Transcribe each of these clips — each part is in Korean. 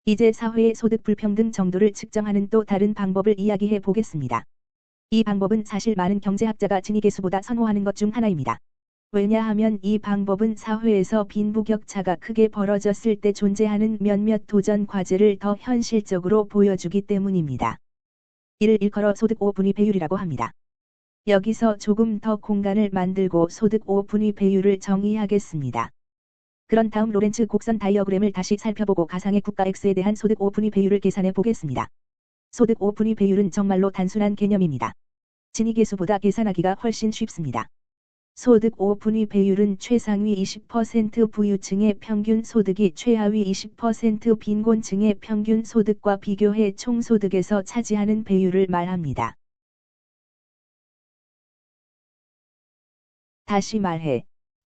이제 사회의 소득 불평등 정도를 측정하는 또 다른 방법을 이야기해 보겠습니다. 이 방법은 사실 많은 경제학자가 지니계수보다 선호하는 것 중 하나입니다. 왜냐하면 이 방법은 사회에서 빈부격차가 크게 벌어졌을 때 존재하는 몇몇 도전 과제를 더 현실적으로 보여주기 때문입니다. 이를 일컬어 소득 5분위 배율이라고 합니다. 여기서 조금 더 공간을 만들고 소득 5분위 배율을 정의하겠습니다. 그런 다음 로렌츠 곡선 다이어그램을 다시 살펴보고 가상의 국가 X에 대한 소득 5분위 배율을 계산해 보겠습니다. 소득 5분위 배율은 정말로 단순한 개념입니다. 지니계수보다 계산하기가 훨씬 쉽습니다. 소득 5분위 배율은 최상위 20% 부유층의 평균 소득이 최하위 20% 빈곤층의 평균 소득과 비교해 총소득에서 차지하는 배율을 말합니다. 다시 말해,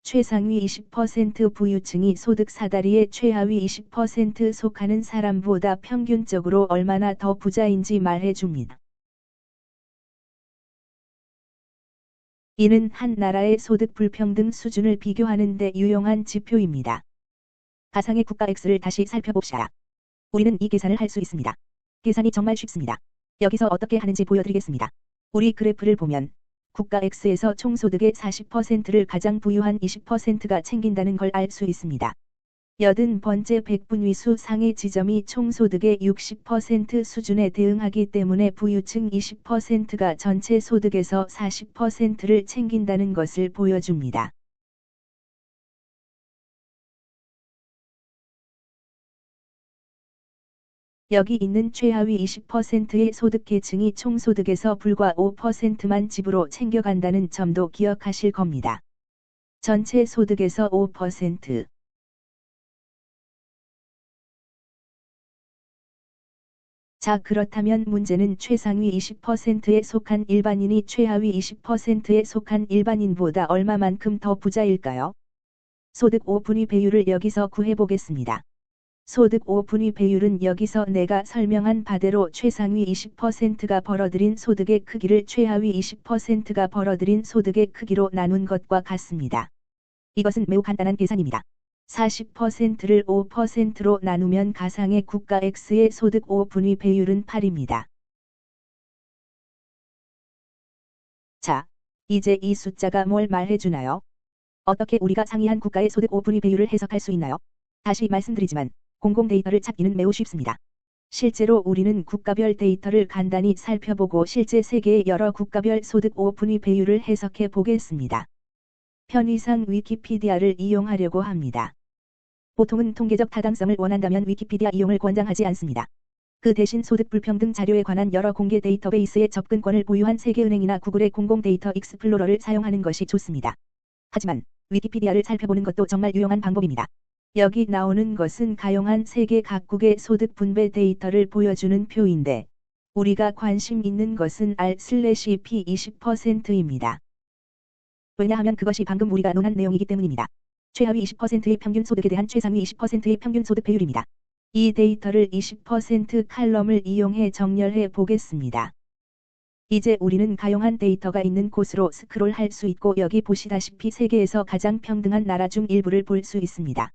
최상위 20% 부유층이 소득 사다리의 최하위 20% 속하는 사람보다 평균적으로 얼마나 더 부자인지 말해줍니다. 이는 한 나라의 소득 불평등 수준을 비교하는 데 유용한 지표입니다. 가상의 국가 X를 다시 살펴봅시다. 우리는 이 계산을 할 수 있습니다. 계산이 정말 쉽습니다. 여기서 어떻게 하는지 보여드리겠습니다. 우리 그래프를 보면 국가 X에서 총소득의 40%를 가장 부유한 20%가 챙긴다는 걸 알 수 있습니다. 80번째 백분위수 상의 지점이 총소득의 60% 수준에 대응하기 때문에 부유층 20%가 전체 소득에서 40%를 챙긴다는 것을 보여줍니다. 여기 있는 최하위 20%의 소득 계층이 총소득에서 불과 5%만 집으로 챙겨간다는 점도 기억하실 겁니다. 전체 소득에서 5%. 자, 그렇다면 문제는 최상위 20%에 속한 일반인이 최하위 20%에 속한 일반인보다 얼마만큼 더 부자일까요? 소득 5분위 배율을 여기서 구해보겠습니다. 소득 5분위 배율은 여기서 내가 설명한 바대로 최상위 20%가 벌어들인 소득의 크기를 최하위 20%가 벌어들인 소득의 크기로 나눈 것과 같습니다. 이것은 매우 간단한 계산입니다. 40%를 5%로 나누면 가상의 국가 X의 소득 5분위 배율은 8입니다. 자, 이제 이 숫자가 뭘 말해주나요? 어떻게 우리가 상이한 국가의 소득 5분위 배율을 해석할 수 있나요? 다시 말씀드리지만 공공 데이터를 찾기는 매우 쉽습니다. 실제로 우리는 국가별 데이터를 간단히 살펴보고 실제 세계의 여러 국가별 소득 5분위 배율을 해석해 보겠습니다. 편의상 위키피디아를 이용하려고 합니다. 보통은 통계적 타당성을 원한다면 위키피디아 이용을 권장하지 않습니다. 그 대신 소득 불평등 자료에 관한 여러 공개 데이터베이스의 접근권을 보유한 세계은행이나 구글의 공공 데이터 익스플로러를 사용하는 것이 좋습니다. 하지만 위키피디아를 살펴보는 것도 정말 유용한 방법입니다. 여기 나오는 것은 가용한 세계 각국의 소득 분배 데이터를 보여주는 표인데 우리가 관심 있는 것은 R/P 20%입니다. 왜냐하면 그것이 방금 우리가 논한 내용이기 때문입니다. 최하위 20%의 평균 소득에 대한 최상위 20%의 평균 소득 배율입니다. 이 데이터를 20% 칼럼을 이용해 정렬해 보겠습니다. 이제 우리는 가용한 데이터가 있는 곳으로 스크롤할 수 있고 여기 보시다시피 세계에서 가장 평등한 나라 중 일부를 볼 수 있습니다.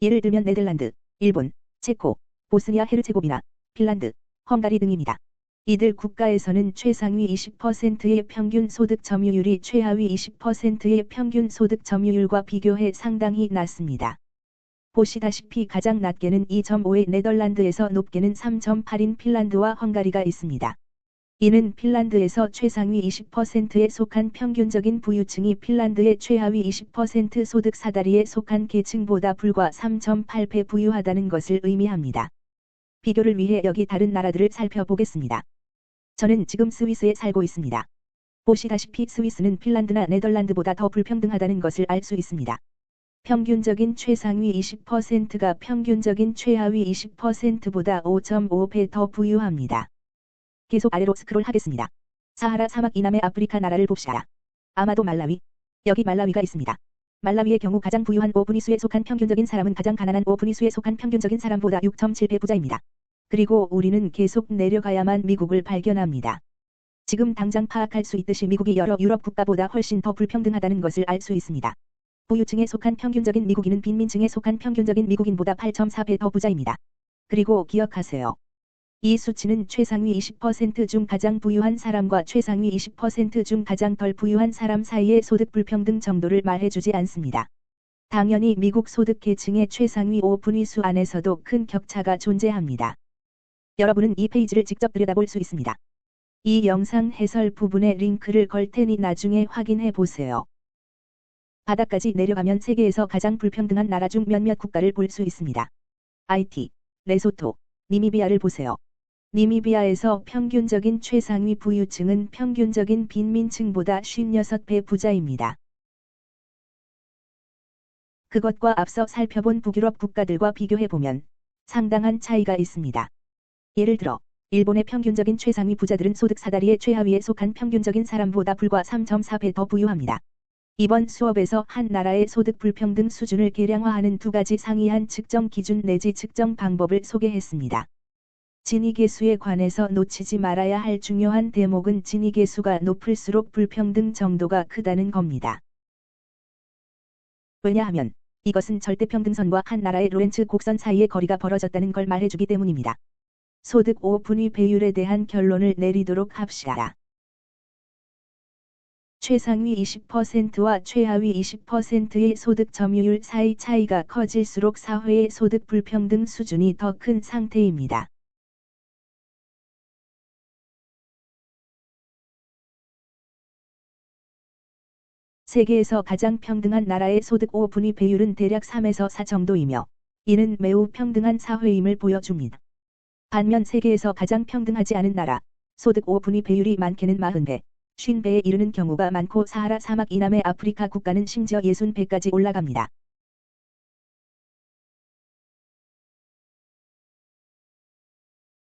예를 들면 네덜란드, 일본, 체코, 보스니아 헤르체고비나, 핀란드, 헝가리 등입니다. 이들 국가에서는 최상위 20%의 평균 소득 점유율이 최하위 20%의 평균 소득 점유율과 비교해 상당히 낮습니다. 보시다시피 가장 낮게는 2.5의 네덜란드에서 높게는 3.8인 핀란드와 헝가리가 있습니다. 이는 핀란드에서 최상위 20%에 속한 평균적인 부유층이 핀란드의 최하위 20% 소득 사다리에 속한 계층보다 불과 3.8배 부유하다는 것을 의미합니다. 비교를 위해 여기 다른 나라들을 살펴보겠습니다. 저는 지금 스위스에 살고 있습니다. 보시다시피 스위스는 핀란드나 네덜란드보다 더 불평등하다는 것을 알 수 있습니다. 평균적인 최상위 20%가 평균적인 최하위 20%보다 5.5배 더 부유합니다. 계속 아래로 스크롤 하겠습니다. 사하라 사막 이남의 아프리카 나라를 봅시다. 아마도 말라위. 여기 말라위가 있습니다. 말라위의 경우 가장 부유한 5분위수에 속한 평균적인 사람은 가장 가난한 5분위수에 속한 평균적인 사람보다 6.7배 부자입니다. 그리고 우리는 계속 내려가야만 미국을 발견합니다. 지금 당장 파악할 수 있듯이 미국이 여러 유럽 국가보다 훨씬 더 불평등하다는 것을 알 수 있습니다. 부유층에 속한 평균적인 미국인은 빈민층에 속한 평균적인 미국인보다 8.4배 더 부자입니다. 그리고 기억하세요. 이 수치는 최상위 20% 중 가장 부유한 사람과 최상위 20% 중 가장 덜 부유한 사람 사이의 소득 불평등 정도를 말해주지 않습니다. 당연히 미국 소득 계층의 최상위 5분위수 안에서도 큰 격차가 존재합니다. 여러분은 이 페이지를 직접 들여다볼 수 있습니다. 이 영상 해설 부분에 링크를 걸 테니 나중에 확인해 보세요. 바닥까지 내려가면 세계에서 가장 불평등한 나라 중 몇몇 국가를 볼 수 있습니다. 하이티, 레소토, 나미비아를 보세요. 나미비아에서 평균적인 최상위 부유층은 평균적인 빈민층보다 56배 부자입니다. 그것과 앞서 살펴본 북유럽 국가들과 비교해보면 상당한 차이가 있습니다. 예를 들어 일본의 평균적인 최상위 부자들은 소득 사다리의 최하위에 속한 평균적인 사람보다 불과 3.4배 더 부유합니다. 이번 수업에서 한 나라의 소득 불평등 수준을 계량화하는 두 가지 상이한 측정 기준 내지 측정 방법을 소개했습니다. 지니계수에 관해서 놓치지 말아야 할 중요한 대목은 지니계수가 높을수록 불평등 정도가 크다는 겁니다. 왜냐하면 이것은 절대평등선과 한 나라의 로렌츠 곡선 사이의 거리가 벌어졌다는 걸 말해주기 때문입니다. 소득 5분위 배율에 대한 결론을 내리도록 합시다. 최상위 20%와 최하위 20%의 소득 점유율 사이 차이가 커질수록 사회의 소득 불평등 수준이 더 큰 상태입니다. 세계에서 가장 평등한 나라의 소득 5분위 배율은 대략 3에서 4 정도이며 이는 매우 평등한 사회임을 보여줍니다. 반면 세계에서 가장 평등하지 않은 나라, 소득 5분위 배율이 많게는 40배, 50배에 이르는 경우가 많고 사하라 사막 이남의 아프리카 국가는 심지어 60배까지 올라갑니다.